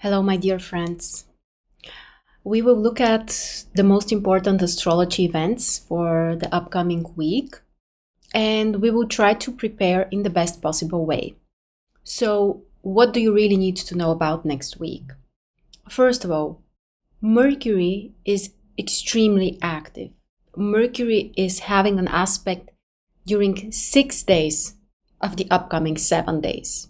Hello, my dear friends. We will look at the most important astrology events for the upcoming week, and we will try to prepare in the best possible way. So, what do you really need to know about next week? First of all, Mercury is extremely active. Mercury is having an aspect during 6 days of the upcoming 7 days.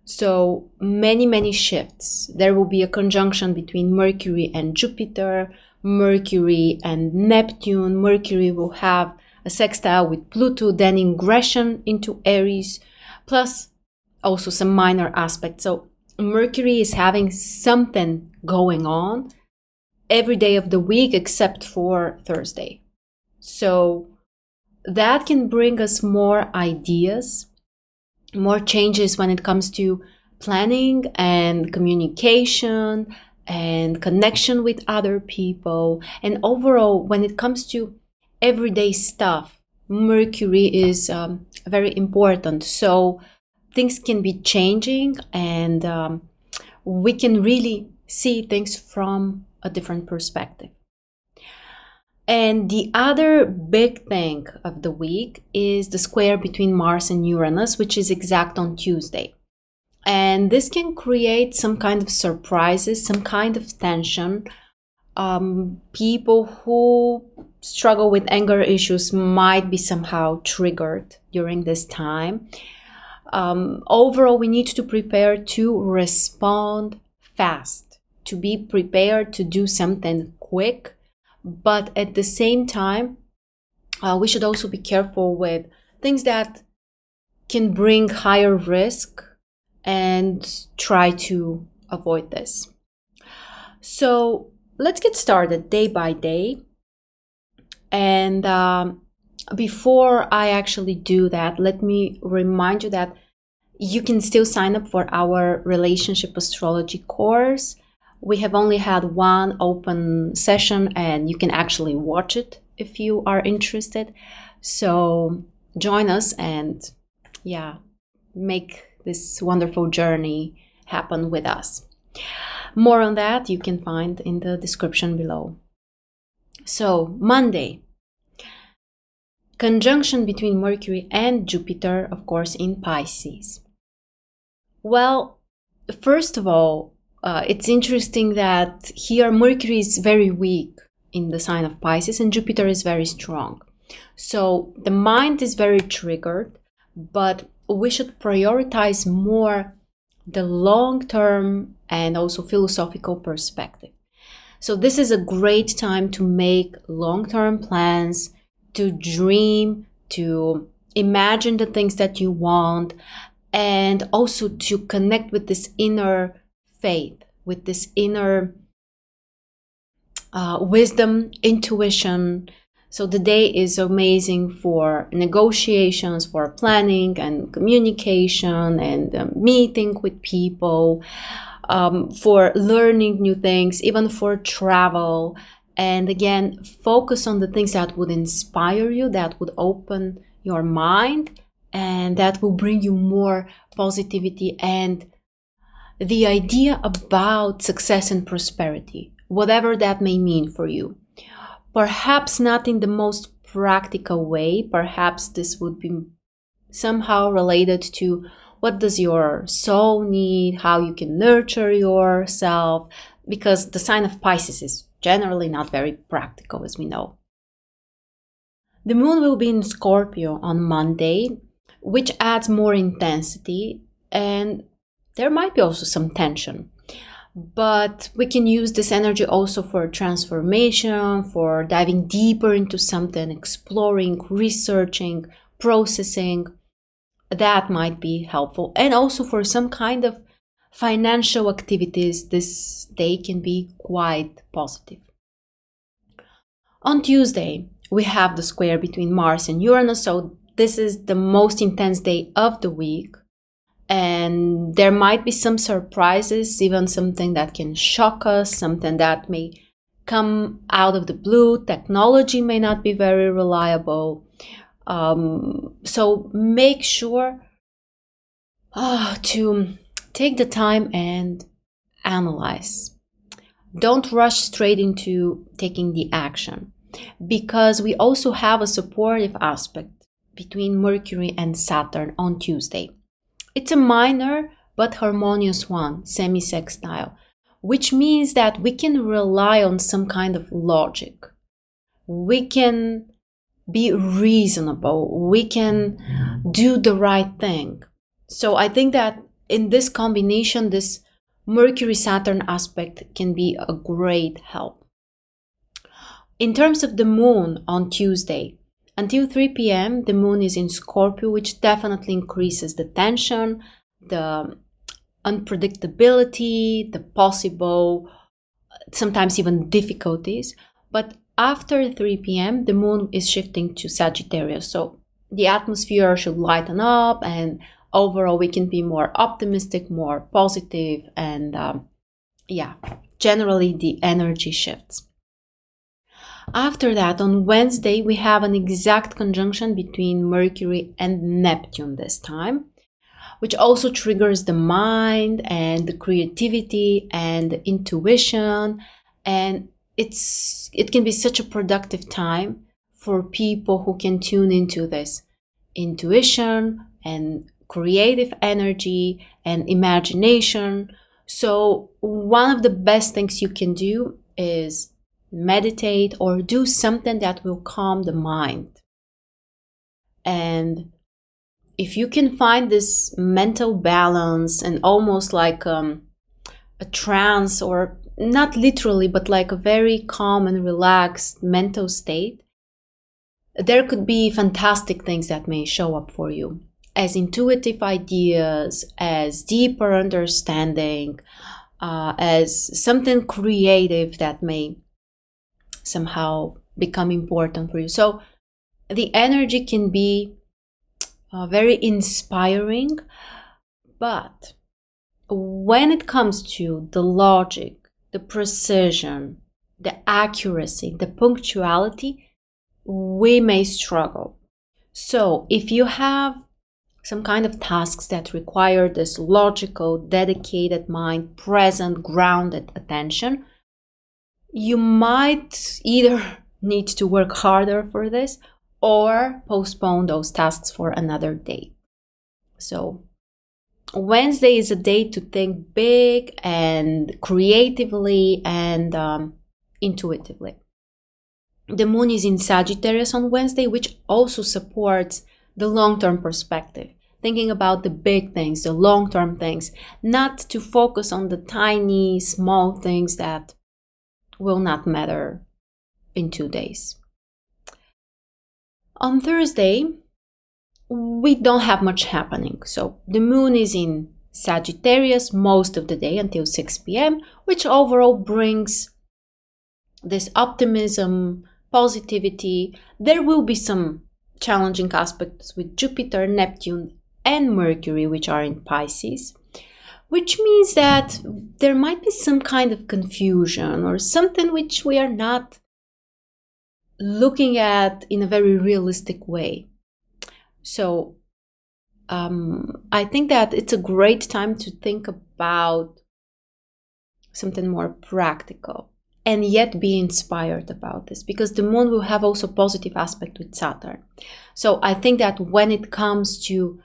So many shifts. There will be a conjunction between Mercury and Jupiter, Mercury and Neptune. Mercury will have a sextile with Pluto, then ingression into Aries, plus also some minor aspects. So Mercury is having something going on every day of the week except for Thursday. So that can bring us more ideas, more changes when it comes to planning and communication and connection with other people. And overall, when it comes to everyday stuff, Mercury is very important. So things can be changing and we can really see things from a different perspective. And the other big thing of the week is the square between Mars and Uranus, which is exact on Tuesday. And this can create some kind of surprises, some kind of tension. People who struggle with anger issues might be somehow triggered during this time. Overall, we need to prepare to respond fast, to be prepared to do something quick. But at the same time, we should also be careful with things that can bring higher risk and try to avoid this. So let's get started day by day. And before I actually do that, let me remind you that you can still sign up for our relationship astrology course. We have only had one open session and you can actually watch it if you are interested. So join us and make this wonderful journey happen with us. More on that you can find in the description below. So Monday, conjunction between Mercury and Jupiter, of course, in Pisces. Well, first of all, it's interesting that here Mercury is very weak in the sign of Pisces and Jupiter is very strong. So the mind is very triggered, but we should prioritize more the long-term and also philosophical perspective. So this is a great time to make long-term plans, to dream, to imagine the things that you want, and also to connect with this inner faith, with this inner wisdom, intuition. So the day is amazing for negotiations, for planning and communication and meeting with people, for learning new things, even for travel. And again, focus on the things that would inspire you, that would open your mind, and that will bring you more positivity and the idea about success and prosperity, whatever that may mean for you. Perhaps not in the most practical way. Perhaps this would be somehow related to what does your soul need, how you can nurture yourself, because the sign of Pisces is generally not very practical, as we know. The moon will be in Scorpio on Monday, which adds more intensity, and there might be also some tension. But we can use this energy also for transformation, for diving deeper into something, exploring, researching, processing. That might be helpful. And also for some kind of financial activities, this day can be quite positive. On Tuesday, we have the square between Mars and Uranus, so this is the most intense day of the week. And there might be some surprises, even something that can shock us, something that may come out of the blue. Technology may not be very reliable. So make sure to take the time and analyze. Don't rush straight into taking the action, because we also have a supportive aspect between Mercury and Saturn on Tuesday. It's a minor but harmonious one, semi-sextile, which means that we can rely on some kind of logic. We can be reasonable. We can do the right thing. So I think that in this combination, this Mercury-Saturn aspect can be a great help. In terms of the moon on Tuesday, until 3 p.m., the moon is in Scorpio, which definitely increases the tension, the unpredictability, the possible, sometimes even difficulties. But after 3 p.m., the moon is shifting to Sagittarius. So the atmosphere should lighten up, and overall we can be more optimistic, more positive, and generally the energy shifts. After that, on Wednesday, we have an exact conjunction between Mercury and Neptune this time, which also triggers the mind and the creativity and the intuition. And it can be such a productive time for people who can tune into this intuition and creative energy and imagination. So one of the best things you can do is meditate or do something that will calm the mind. And if you can find this mental balance and almost like a trance, or not literally, but like a very calm and relaxed mental state, there could be fantastic things that may show up for you, as intuitive ideas, as deeper understanding, as something creative that may somehow become important for you. So the energy can be very inspiring, but when it comes to the logic, the precision, the accuracy, the punctuality, we may struggle. So if you have some kind of tasks that require this logical, dedicated mind, present, grounded attention, you might either need to work harder for this or postpone those tasks for another day. So Wednesday is a day to think big and creatively and intuitively. The moon is in Sagittarius on Wednesday, which also supports the long-term perspective, thinking about the big things, the long-term things, not to focus on the tiny, small things that will not matter in 2 days. On Thursday, we don't have much happening. So the moon is in Sagittarius most of the day until 6 p.m., which overall brings this optimism, positivity. There will be some challenging aspects with Jupiter, Neptune, and Mercury, which are in Pisces, which means that there might be some kind of confusion or something which we are not looking at in a very realistic way. So I think that it's a great time to think about something more practical and yet be inspired about this, because the moon will have also positive aspect with Saturn. So I think that when it comes to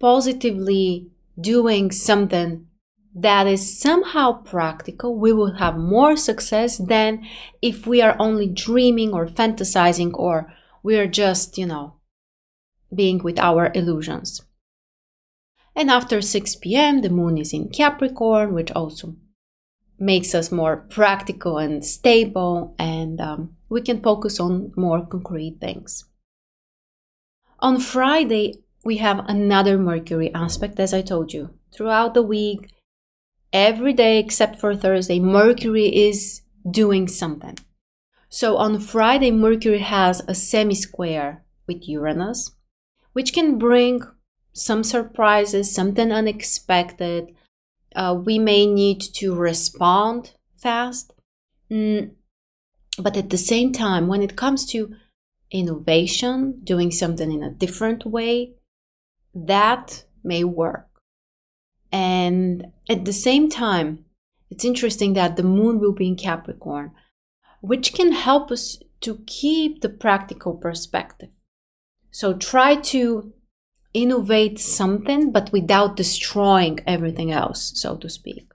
positively doing something that is somehow practical, we will have more success than if we are only dreaming or fantasizing, or we are just, being with our illusions. And after 6 p.m., the moon is in Capricorn, which also makes us more practical and stable, and we can focus on more concrete things. On Friday, we have another Mercury aspect, as I told you. Throughout the week, every day except for Thursday, Mercury is doing something. So on Friday, Mercury has a semi-square with Uranus, which can bring some surprises, something unexpected. We may need to respond fast. But at the same time, when it comes to innovation, doing something in a different way, that may work. And at the same time, it's interesting that the moon will be in Capricorn, which can help us to keep the practical perspective. So try to innovate something, but without destroying everything else, so to speak.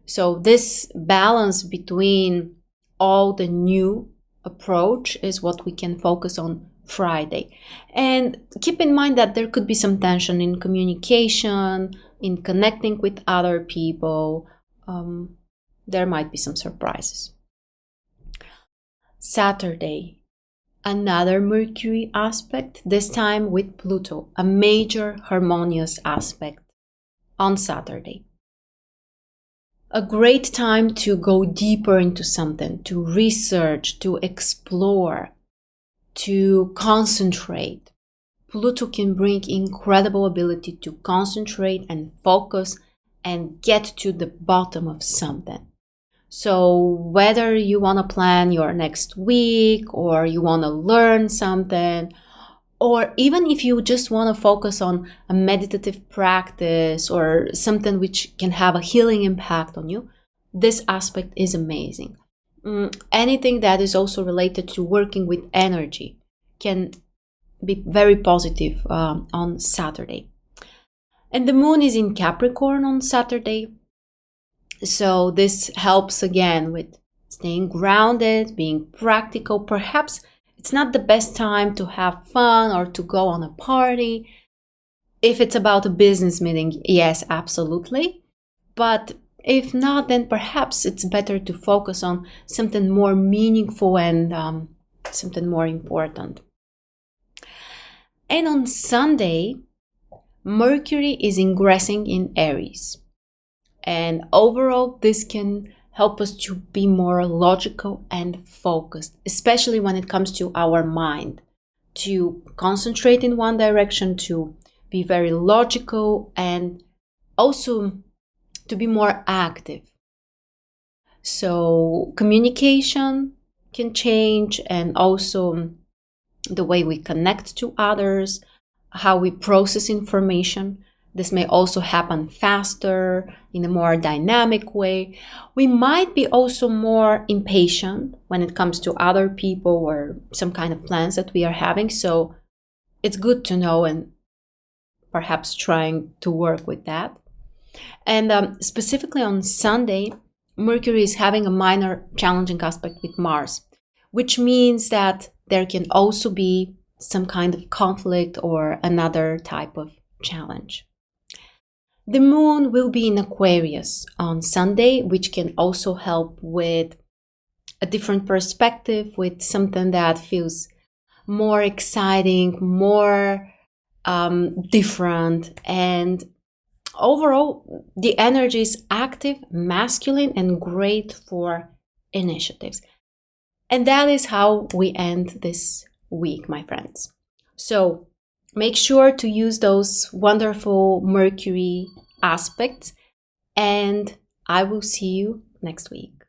So this balance between all the new approach is what we can focus on Friday. And keep in mind that there could be some tension in communication, in connecting with other people. There might be some surprises. Saturday, another Mercury aspect, this time with Pluto, a major harmonious aspect on Saturday. A great time to go deeper into something, to research, to explore, to concentrate. Pluto can bring incredible ability to concentrate and focus and get to the bottom of something. So whether you want to plan your next week, or you want to learn something, or even if you just want to focus on a meditative practice or something which can have a healing impact on you, this aspect is amazing. Anything that is also related to working with energy can be very positive on Saturday. And the moon is in Capricorn on Saturday. So this helps again with staying grounded, being practical. Perhaps it's not the best time to have fun or to go on a party. If it's about a business meeting, yes, absolutely. But if not, then perhaps it's better to focus on something more meaningful and something more important. And on Sunday, Mercury is ingressing in Aries. And overall, this can help us to be more logical and focused, especially when it comes to our mind, to concentrate in one direction, to be very logical, and also to be more active. So communication can change, and also the way we connect to others, how we process information. This may also happen faster, in a more dynamic way. We might be also more impatient when it comes to other people or some kind of plans that we are having. So it's good to know and perhaps trying to work with that. And specifically on Sunday, Mercury is having a minor challenging aspect with Mars, which means that there can also be some kind of conflict or another type of challenge. The moon will be in Aquarius on Sunday, which can also help with a different perspective, with something that feels more exciting, more different. And overall, the energy is active, masculine, and great for initiatives. And that is how we end this week, my friends. So make sure to use those wonderful Mercury aspects, and I will see you next week.